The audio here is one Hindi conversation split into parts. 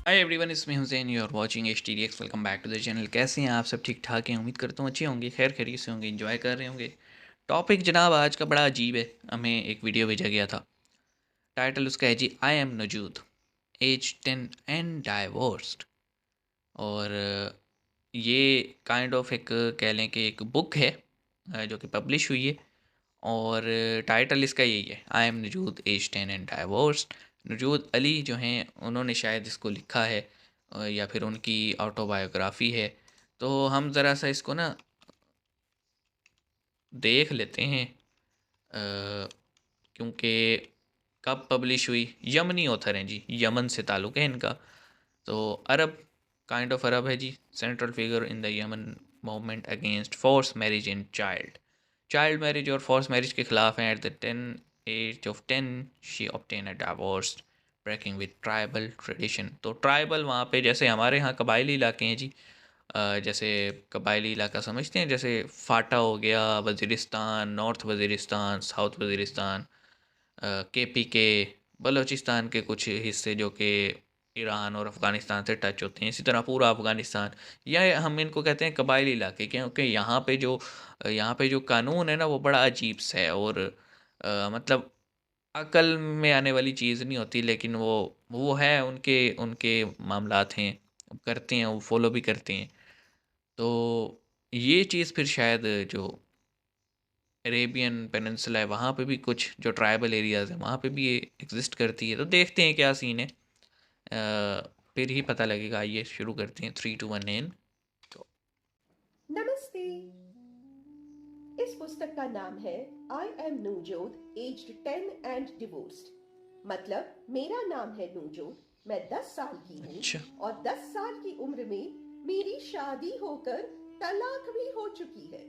हाय एवरीवन, इसमें Hussain, you are watching H T D X. Welcome back to the channel. कैसे हैं आप सब? ठीक ठाक हैं? उम्मीद करता हूँ अच्छे होंगे, खैर खैरियत से होंगे, एंजॉय कर रहे होंगे। टॉपिक जनाब आज का बड़ा अजीब है। हमें एक वीडियो भेजा गया था, टाइटल उसका है जी I am Nujood, as 10 and divorced. और ये काइंड ऑफ एक कह लें कि एक बुक है जो कि पब्लिश हुई है। और टाइटल इसका यही है, I am Nujood as 10 and divorced. Nujood Ali जो हैं उन्होंने शायद इसको लिखा है, या फिर उनकी ऑटोबायोग्राफी है। तो हम ज़रा सा इसको ना देख लेते हैं, क्योंकि कब पब्लिश हुई। यमनी ऑथर हैं जी, यमन से ताल्लुक़ है इनका। तो अरब, काइंड ऑफ अरब है जी। Central figure in the Yemen movement against force marriage in child child marriage और फोर्स मैरिज के खिलाफ हैं। At the age of 10 she obtain a divorce, breaking with tribal tradition. तो ट्राइबल वहाँ पे जैसे हमारे यहाँ कबायली इलाके हैं जी। जैसे कबायली इलाका समझते हैं, जैसे फाटा हो गया, Waziristan, north Waziristan, south Waziristan, KPK, Balochistan के कुछ हिस्से जो कि ईरान और अफ़गानिस्तान से टच होते हैं। इसी तरह पूरा अफ़गानिस्तान, या हम इनको कहते हैं कबायली इलाके, क्योंकि यहाँ पे जो कानून है ना वो बड़ा अजीब सा है। और मतलब अकल में आने वाली चीज़ नहीं होती, लेकिन वो है, उनके उनके मामलात हैं, करते हैं, वो फॉलो भी करते हैं। तो ये चीज़ फिर शायद जो अरेबियन पेनिनसुला है वहाँ पे भी कुछ जो ट्राइबल एरियाज़ हैं वहाँ पे भी ये एग्जिस्ट करती है। तो देखते हैं क्या सीन है, फिर ही पता लगेगा। आइए शुरू करते हैं। 3 2 1 एन। तो नमस्ते। इस पुस्तक का नाम है I am Nujood aged 10 and divorced. मतलब मेरा नाम है नूजोद, मैं 10 साल की हूँ अच्छा। और 10 साल की उम्र में मेरी शादी होकर तलाक भी हो चुकी है।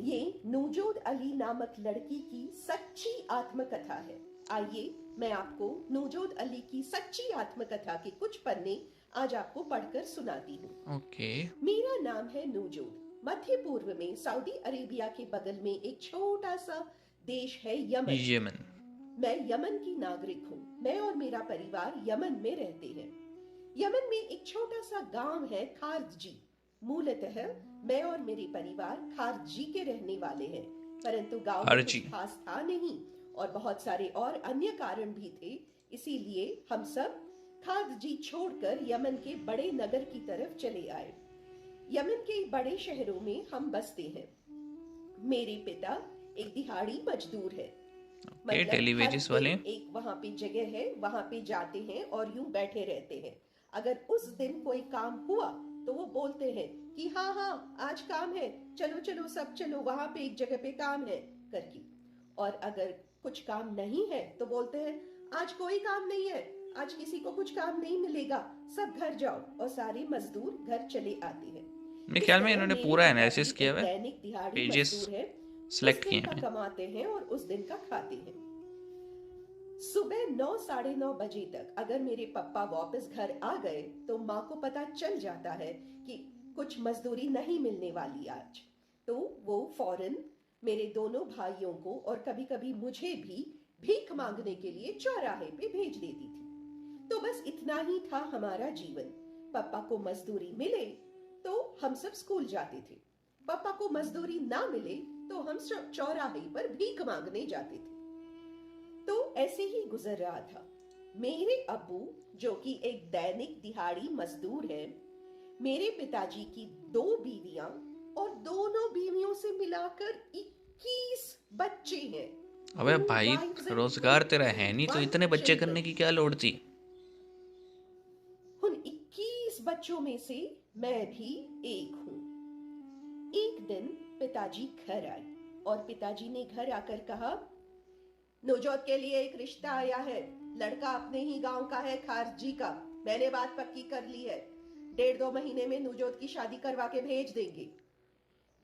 ये नूजोद अली नामक लड़की की सच्ची आत्मकथा है। आइए मैं आपको नूजोद अली की सच्ची आत्मकथा के कुछ पन्ने आज आपको पढ़कर सुनाती हूँ। ओके। मेरा नाम है नूजूद। मध्य पूर्व में सऊदी अरेबिया के बगल में एक छोटा सा देश है यमन। यमन। मैं यमन की नागरिक हूँ। मैं और मेरा परिवार यमन में रहते हैं। यमन में एक छोटा सा गांव है खारजी। मूलतः मैं और मेरे परिवार खारजी के रहने वाले हैं, परंतु गांव में हर्जी। कुछ खास था नहीं और बहुत सारे और अन्य कारण भी थे। इसीलिए हम सब खारजी छोड़कर यमन के बड़े नगर की तरफ चले आए। यमन के बड़े शहरों में हम बसते हैं। मेरे पिता एक दिहाड़ी मजदूर है। ओके, मतलब हर टेलीवेजिस दिन वाले। एक वहां पे जगह है, वहां पे जाते हैं और यूं बैठे रहते हैं। अगर उस दिन कोई काम हुआ तो वो बोलते हैं कि हाँ हाँ आज काम है, चलो चलो सब चलो, वहां पे एक जगह पे काम है करके। और अगर कुछ काम नहीं है तो बोलते हैं आज कोई काम नहीं है, आज किसी को कुछ काम नहीं मिलेगा, सब घर जाओ, और सारे मजदूर घर चले आते हैं। मेरे इस ख्याल में तरह इन्होंने मेरे पूरा एनालिसिस पिताजी किया एक हुआ है, दैनिक दिहाड़ी पेजेस मजदूर है। उस सेलेक्ट किए दिन का हैं। कमाते हैं और उस दिन का खाते हैं। सुबह 9 साढ़े 9 बजे तक अगर मेरे पापा वापस घर आ गए तो माँ को पता चल जाता है कि कुछ मजदूरी नहीं मिलने वाली आज। तो वो फौरन मेरे दोनों भाइयों को और कभी कभी मुझे भी भीख मांगने के लिए चौराहे पे भेज देती थी। तो बस इतना ही था हमारा जीवन। पापा को मजदूरी मिले तो हम सब स्कूल जाते थे। पापा को मजदूरी ना मिले तो हम सब चौराहे पर भीख मांगने जाते थे। तो ऐसे ही गुजर रहा था। मेरे अब्बू, जो कि एक दैनिक दिहाड़ी मजदूर है, मेरे पिताजी की 2 बीवियां और दोनों बीवियों से मिलाकर 21 बच्चे हैं। अबे 2 भाई, wives and रोजगार तेरा है नहीं तो 21 इतने बच्चे करने children। की क्या लोड़ थी? उन 21 बच्चों में से मैं भी एक हूं। एक दिन पिताजी घर आए और पिताजी ने घर आकर कहा, नवजोत के लिए एक रिश्ता आया है। लड़का अपने ही गांव का है, खारजी का। मैंने बात पक्की कर ली है। 1.5 2 महीने में नवजोत की शादी करवा के भेज देंगे।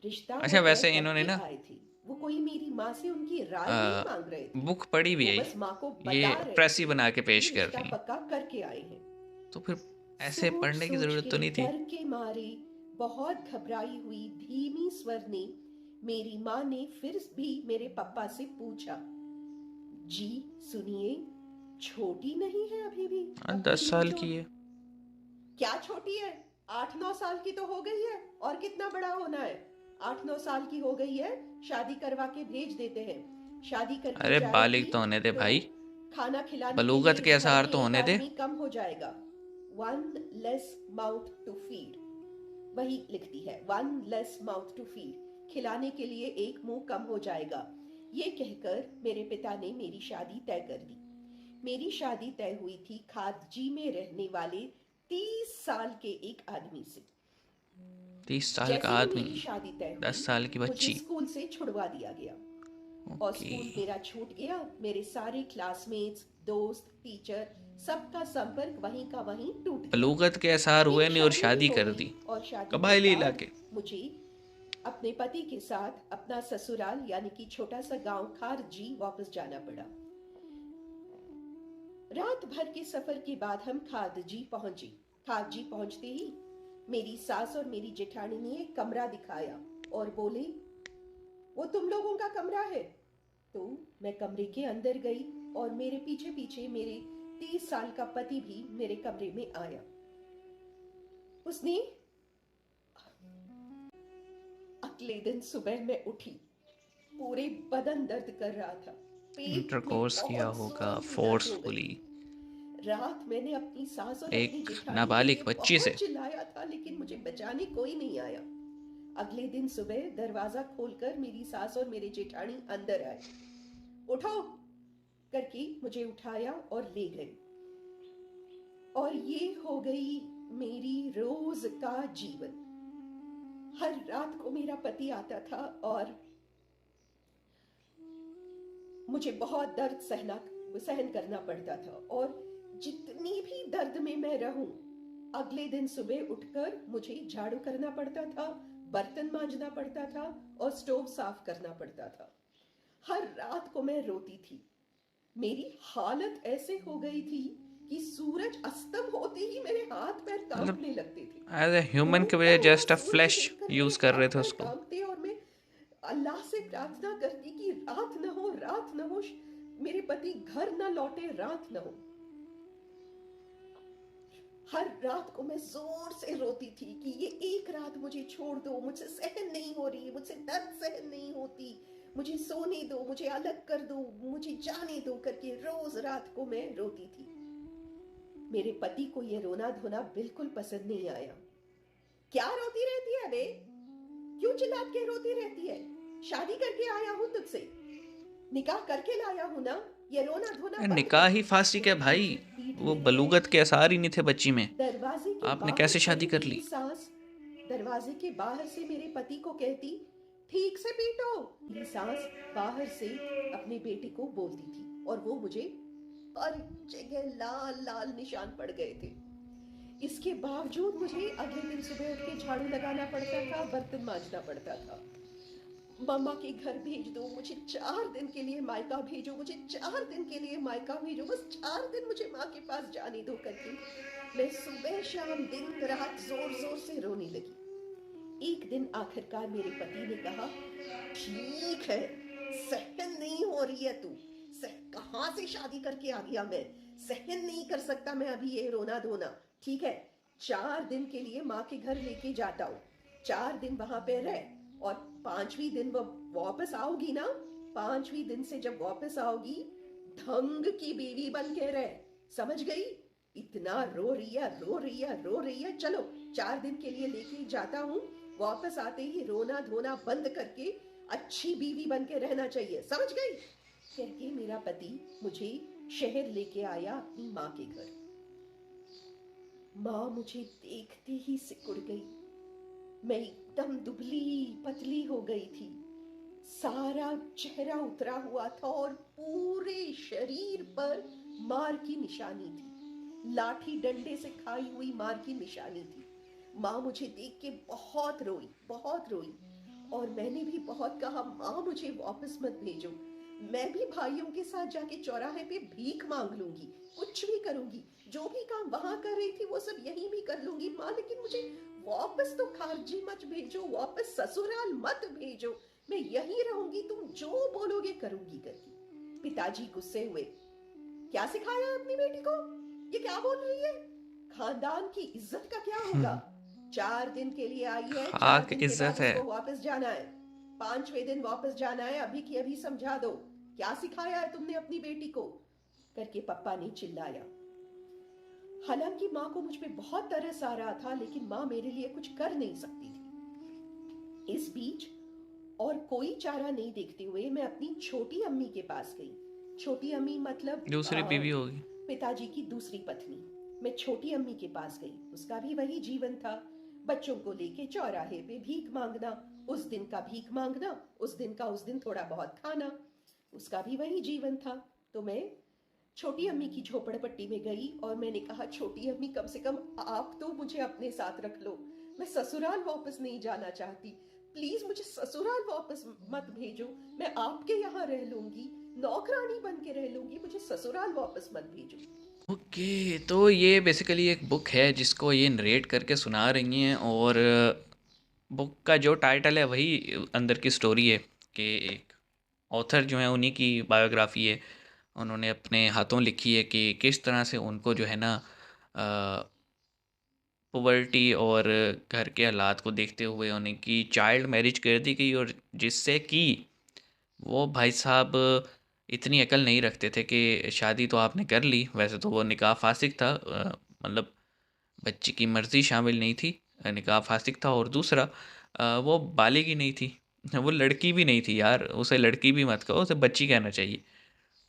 रिश्ता अच्छा, होकर वैसे कब इन्होंने के ना आए थे? वो कोई मेरी माँ से उनकी राय नहीं मांग रहे थे। बुक पढ़ी भी वो है, बस माँ को ये बता रहे प्रेस ही थे बना के कि पेश कर रिश्ता रही हैं। पक्का करके आए हैं। तो फिर ऐसे सोच पढ़ने की सोच ज़रूरत के, तो नहीं थी। डर के मारे, बहुत घबराई हुई धीमी स्वर ने मेरी माँ ने फिर भी मेरे पापा से पूछा, जी सुनिए, छोटी नहीं है अभी भी हाँ, अपनी 10 साल बहनचोद? की है। क्या छोटी है? 8-9 साल की तो हो गई है। और कितना बड़ा होना है? 8-9 साल की हो गई है, शादी करवा के भेज देते हैं। शादी करके अरे जाएगी बालिग तो होने दे तो भाई, खाना खिलाने के बलूगत लिए के घर आसार में तो एक होने दे। आदमी कम हो जाएगा। One less mouth to feed, वही लिखती है, one less mouth to feed, खिलाने के लिए एक मुंह कम हो जाएगा। ये कहकर मेरे पिता ने मेरी शादी तय कर दी। मेरी शादी तय हुई थी खादजी में रहने वाले 30 साल के एक आदमी से। 30 साल का जैसे ही आदमी, मेरी शादी तय हुई, 10 साल की मुझे बच्ची। स्कूल से छुड़वा दिया गया और ओके। स्कूल मेरा छूट गया। मेरे सारे क्लासमेट्स, दोस्त, टीचर, सबका संपर्क वहीं का वहीं टूट गया। बलूगत के आसार हुए मेरी नहीं और शादी भी शादी हो कर गई दी। और शादी के कबायली बाद इलाके। मुझे अपने पति के साथ अपना ससुराल यानी कि छोटा सा गांव खारजी वापस जाना पड़ा। रात भर के सफर के बाद हम खारजी पहुंचे। खारजी पहुंचते ही मेरी सास और मेरी जेठानी ने एक कमरा दिखाया और बोले, वो तुम लोगों का कमरा है। तो मैं कमरे के अंदर गई और मेरे पीछे पीछे मेरे 30 साल का पति भी मेरे कमरे में आया। उसने अगले दिन सुबह मैं उठी, पूरे बदन दर्द कर रहा था, पेट में इंटरकोर्स किया बहुत होगा जोर की दर्द हो गई फोर्सफुली थी। रात मैंने अपनी सास और अपनी एक जेठानी के नाबालिग लिए बच्ची से। बहुत चिल्लाया था, लेकिन मुझे बचाने कोई नहीं आया। अगले दिन सुबह दरवाजा खोलकर मेरी सास और मेरे जेठानी अंदर आए। उठो करके मुझे उठाया और ले गए। और ये हो गई मेरी रोज का जीवन। हर रात को मेरा पति आता था और मुझे बहुत दर्द सहन करना पड़ता था। और जितनी भी दर्द में मैं रहूं, अगले दिन सुबह उठकर मुझे झाड़ू करना पड़ता था, बर्तन मांजना पड़ता था और स्टोव साफ करना पड़ता था। हर रात को मैं रोती थी। मेरी हालत ऐसे हो गई थी कि सूरज अस्तम होते ही मेरे हाथ पैर मतलब कांपने लगते थे। एज ए ह्यूमन के डूबता बजाय हुआ जस्ट अ सूरज फ्लैश देखकर मेरे यूज कर रहे हाथ थे पैर उसको। कांपते और मैं अल्लाह से प्रार्थना करती कि रात न हो, रात न हो, मेरे पति घर न लौटे, रात न हो। हर रात को मैं जोर से रोती थी कि ये एक रात मुझे छोड़ दो, मुझसे सहन नहीं हो रही, मुझसे दर्द सहन नहीं होती, मुझे सोने दो, मुझे अलग कर दो, मुझे जाने दो करके रोज रात को मैं रोती थी। मेरे पति को ये रोना धोना बिल्कुल पसंद नहीं आया। क्या रोती रहती है बे? क्यों चिल्ला के रोती रहती है? शादी करके आया हूं तुझसे, निकाह करके लाया हूं ना, ये रोना धोना बंद निकाह कर। ही फांसी क्या उसने भाई, मुझे पीट वो रही है। बलूगत के आसार ही नहीं थे बच्ची में। दरवाजे के आपने बाहर कैसे शादी खड़ी कर मेरी ली? सास दरवाजे के बाहर से मेरे पति को कहती, ठीक से पीटो। मेरी सास बाहर से अपने बेटे को बोलती थी और वो मुझे हर जगह लाल लाल निशान पड़ गए थे। इसके बावजूद मुझे अगले दिन सुबह उठ के झाड़ू लगाना पड़ता था, बर्तन मांजना पड़ता था। मम्मा के घर भेज दो, मुझे 4 दिन के लिए मायका भेजो, मुझे 4 दिन के लिए मायका भेजो, बस 4 दिन मुझे माँ के पास जाने दो करके मैं सुबह शाम दिन रात जोर जोर से रोने लगी। एक दिन आखिरकार मेरे पति ने कहा, ठीक है, सहन नहीं हो रही है तू, कहां से शादी करके आ गया मैं, सहन नहीं कर सकता मैं अभी ये रोना धोना। ठीक है, 4 दिन के लिए माँ के घर लेके जाता हूँ, 4 दिन वहां पे रह और 5वें दिन वो वापस आओगी ना, 5वें दिन से जब वापस आओगी ढंग की बीवी बन के रह, समझ गई? इतना रो रही है, रो रही है, रो रही है, चलो 4 दिन के लिए लेके जाता हूँ, वापस आते ही रोना धोना बंद करके अच्छी बीवी बन के रहना चाहिए, समझ गई? कह के मेरा पति मुझे शहर लेके आया अपनी माँ के घर। माँ मुझे देखते ही सिकुड़ गई। मैं एकदम दुबली पतली हो गई थी, सारा चेहरा उतरा हुआ था और पूरे शरीर पर मार की निशानी थी, लाठी डंडे से खाई हुई मार की निशानी थी। माँ मुझे देख के बहुत रोई, बहुत रोई और मैंने भी बहुत कहा, माँ मुझे वापस मत भेजो, मैं भी भाइयों के साथ जाके चौराहे पे भीख मांग लूंगी, कुछ भी करूंगी, जो भी काम वहां कर रही थी वो सब यहीं भी कर लूंगी माँ, लेकिन मुझे वापस तो खारजी मत भेजो, वापस ससुराल मत भेजो, मैं यहीं रहूंगी, तुम जो बोलोगे करूंगी करके। पिताजी गुस्से हुए, क्या सिखाया है अपनी बेटी को? ये क्या बोल रही है? खानदान की इज्जत का क्या होगा? 4 दिन के लिए आई है, चार खाक दिन के बाद इज्जत है। उसको वापस जाना है। 5वें दिन वापस जाना है, अभी की अभी समझा दो। क्या सिखाया है तुमने अपनी बेटी को? करके पप्पा ने चिल्लाया। हालांकि माँ को मुझ पे बहुत तरस आ रहा था, लेकिन माँ मेरे लिए कुछ कर नहीं सकती थी। इस बीच और कोई चारा नहीं देखते हुए मैं अपनी छोटी अम्मी के पास गई। छोटी अम्मी मतलब दूसरी बीवी होगी। पिताजी की दूसरी पत्नी। मैं छोटी अम्मी के पास गई। उसका भी वही जीवन था, बच्चों को लेके चौराहे पे भीख मांगना, उस दिन का भीख मांगना, उस दिन का उस दिन थोड़ा बहुत खाना। उसका भी वही जीवन था। तो मैं छोटी अम्मी की झोपड़पट्टी में गई और मैंने कहा, छोटी अम्मी, कम से कम आप तो मुझे अपने साथ रख लो। मैं ससुराल वापस नहीं जाना चाहती। प्लीज मुझे ससुराल वापस मत भेजो। मैं आपके यहाँ रह लूंगी, नौकरानी बन के रह लूंगी, मुझे ससुराल वापस मत भेजो। ओके, तो ये बेसिकली एक बुक है जिसको ये नरेट करके सुना रही हैं, और बुक का जो टाइटल है वही अंदर की स्टोरी है कि एक ऑथर जो है उन्हीं की बायोग्राफी है। उन्होंने अपने हाथों लिखी है कि किस तरह से उनको जो है ना पॉवर्टी और घर के हालात को देखते हुए उनकी चाइल्ड मैरिज कर दी गई, और जिससे कि वो भाई साहब इतनी अकल नहीं रखते थे कि शादी तो आपने कर ली, वैसे तो वो निकाह फासिक था, मतलब बच्ची की मर्ज़ी शामिल नहीं थी, निकाह फासिक था। और दूसरा वो बालिग ही नहीं थी। वो लड़की भी नहीं थी यार, उसे लड़की भी मत कहो, उसे बच्ची कहना चाहिए।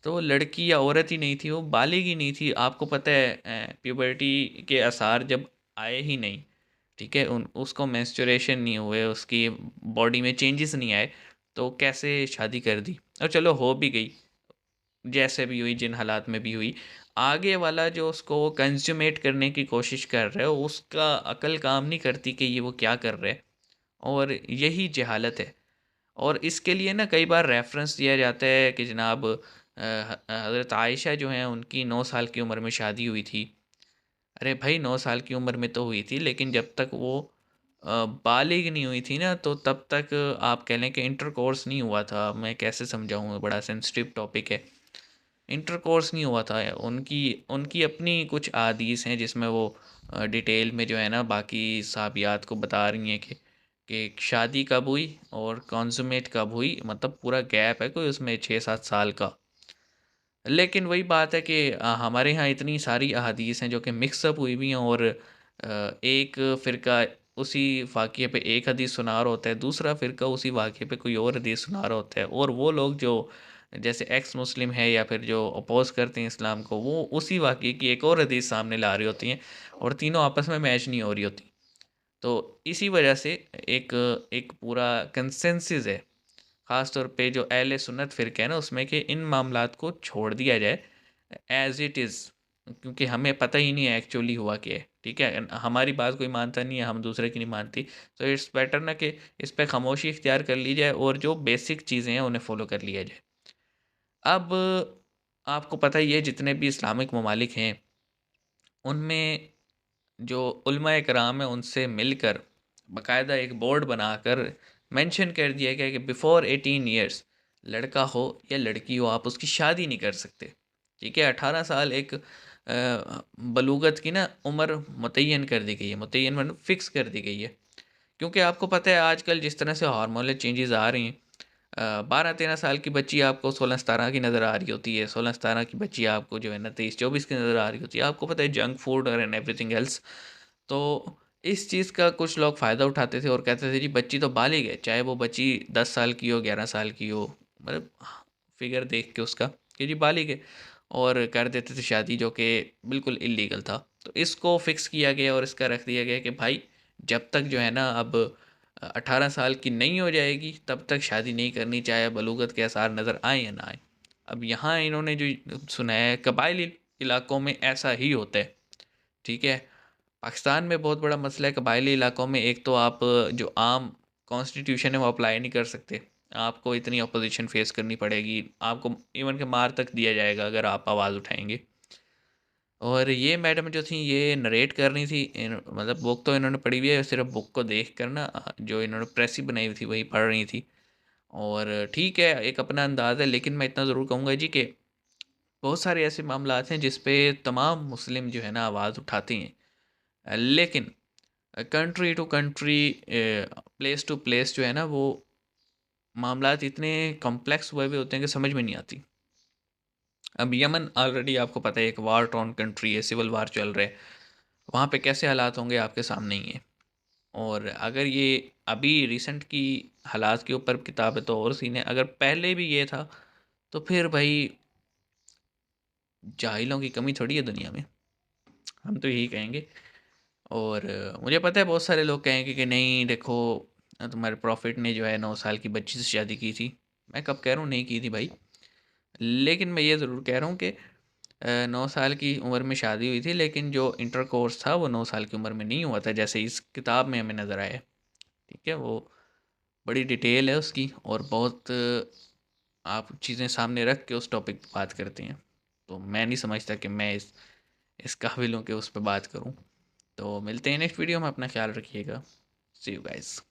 तो वो लड़की या औरत ही नहीं थी, वो बालिग ही नहीं थी। आपको पता है प्यूबर्टी के आसार जब आए ही नहीं, ठीक है, उन उसको मेंस्ट्रुएशन नहीं हुए, उसकी बॉडी में चेंजेस नहीं आए, तो कैसे शादी कर दी? और चलो हो भी गई, जैसे भी हुई, जिन हालात में भी हुई, आगे वाला जो उसको कंज्यूमेट करने की कोशिश कर रहा है उसका अकल काम नहीं करती कि ये वो क्या कर रहे हैं। और यही जहालत है। और इसके लिए ना कई बार रेफरेंस दिया जाता है कि जनाब हज़रत आयशा जो हैं उनकी 9 साल की उम्र में शादी हुई थी। अरे भाई 9 साल की उम्र में तो हुई थी, लेकिन जब तक वो बालिग नहीं हुई थी ना, तो तब तक आप कह लें कि इंटरकोर्स नहीं हुआ था। मैं कैसे समझाऊँ, बड़ा सेंसिटिव टॉपिक है। इंटरकोर्स नहीं हुआ था उनकी। उनकी अपनी कुछ अहादीस हैं जिसमें वो डिटेल में जो है ना बाकी साहबियात को बता रही हैं कि शादी कब हुई और कॉन्सुमेट कब हुई, मतलब पूरा गैप है कोई उसमें 6-7 साल का। लेकिन वही बात है कि हमारे यहाँ इतनी सारी अहादीस हैं जो कि मिक्सअप हुई हुई हैं, और एक फ़िरका उसी वाक़ये पे एक हदीस सुना रहा होता है, दूसरा फ़िरका उसी वाक़ये पे कोई और हदीस सुना रहा होता है, और वो लोग जो जैसे एक्स मुस्लिम है या फिर जो अपोज़ करते हैं इस्लाम को, वो उसी वाक़ये की एक और हदीस सामने ला रही होती हैं, और तीनों आपस में मैच नहीं हो रही होती। तो इसी वजह से एक एक पूरा कंसेंसस है, ख़ास तौर पे जो अहले सुन्नत फ़िरका है ना उसमें, कि इन मामलात को छोड़ दिया जाए एज़ इट इज़, क्योंकि हमें पता ही नहीं है एक्चुअली हुआ क्या है, ठीक है? हमारी बात कोई मानता नहीं है, हम दूसरे की नहीं मानती, तो इट्स बेटर ना कि इस पे खामोशी इख्तियार कर ली जाए और जो बेसिक चीज़ें हैं उन्हें फ़ॉलो कर लिया जाए। अब आपको पता ही है जितने भी इस्लामिक ममालिक हैं, उनमें जो उलमाए कराम हैं उनसे मिलकर बाकायदा एक बोर्ड बनाकर मेंशन कर दिया गया कि बिफोर 18 ईयर्स लड़का हो या लड़की हो आप उसकी शादी नहीं कर सकते। ठीक है, 18 साल एक बलूगत की ना उम्र मुतय्यन कर दी गई है, मुतय्यन मतलब फिक्स कर दी गई है। क्योंकि आपको पता है आजकल जिस तरह से हार्मोनल चेंजेस आ रही हैं, 12-13 साल की बच्ची आपको 16-17 की नज़र आ रही होती है, 16-17 की बच्ची आपको जो है ना 23-24 की नज़र आ रही होती है। आपको पता है जंक फूड और एंड एवरीथिंग एल्स। तो इस चीज़ का कुछ लोग फ़ायदा उठाते थे और कहते थे जी बच्ची तो बालिग है, चाहे वो बच्ची 10 साल की हो, 11 साल की हो, मतलब फिगर देख के उसका कि जी बालिग है, और कर देते थे शादी, जो कि बिल्कुल इलीगल था। तो इसको फिक्स किया गया और इसका रख दिया गया कि भाई जब तक जो है ना अब 18 साल की नहीं हो जाएगी तब तक शादी नहीं करनी, चाहे बलूगत के आसार नज़र आए या ना आए। अब यहाँ इन्होंने जो सुनाया है, कबायली इलाकों में ऐसा ही होता है, ठीक है। पाकिस्तान में बहुत बड़ा मसला है कबायली इलाकों में। एक तो आप जो आम कॉन्स्टिट्यूशन है वो अप्लाई नहीं कर सकते, आपको इतनी अपोजिशन फेस करनी पड़ेगी, आपको इवन के मार तक दिया जाएगा अगर आप आवाज़ उठाएंगे। और ये मैडम जो थी ये नरेट कर रही थी, मतलब बुक तो इन्होंने पढ़ी हुई है, सिर्फ बुक को देख कर ना जो इन्होंने प्रेस ही बनाई हुई थी वही पढ़ रही थी। और ठीक है, एक अपना अंदाज़ है, लेकिन मैं इतना ज़रूर कहूँगा जी कि बहुत सारे ऐसे मामलात हैं जिस पे तमाम मुस्लिम जो है ना आवाज़ उठाते हैं। लेकिन country to country, place to place जो है ना वो मामलात इतने कॉम्प्लेक्स हुए हुए होते हैं कि समझ में नहीं आती। अब यमन ऑलरेडी आपको पता है एक वार टॉर्न कंट्री है, सिविल वार चल रहा है। वहाँ पे कैसे हालात होंगे आपके सामने ही है। और अगर ये अभी रिसेंट की हालात के ऊपर किताब है तो और सीन है, अगर पहले भी ये था तो फिर भाई जाहिलों की कमी थोड़ी है दुनिया में, हम तो यही कहेंगे। और मुझे पता है बहुत सारे लोग कहेंगे कि नहीं देखो, तुम्हारे प्रॉफिट ने जो है 9 साल की बच्ची से शादी की थी। मैं कब कह रहा हूँ नहीं की थी भाई, लेकिन मैं ये ज़रूर कह रहा हूँ कि 9 साल की उम्र में शादी हुई थी, लेकिन जो इंटर कोर्स था वो 9 साल की उम्र में नहीं हुआ था जैसे इस किताब में हमें नज़र आया। ठीक है, वो बड़ी डिटेल है उसकी और बहुत आप चीज़ें सामने रख के उस टॉपिक पे बात करते हैं। तो मैं नहीं समझता कि मैं इस काबिल हूँ कि उस पर बात करूँ। तो मिलते हैं नेक्स्ट वीडियो में, अपना ख्याल रखिएगा। सी यू गाइस।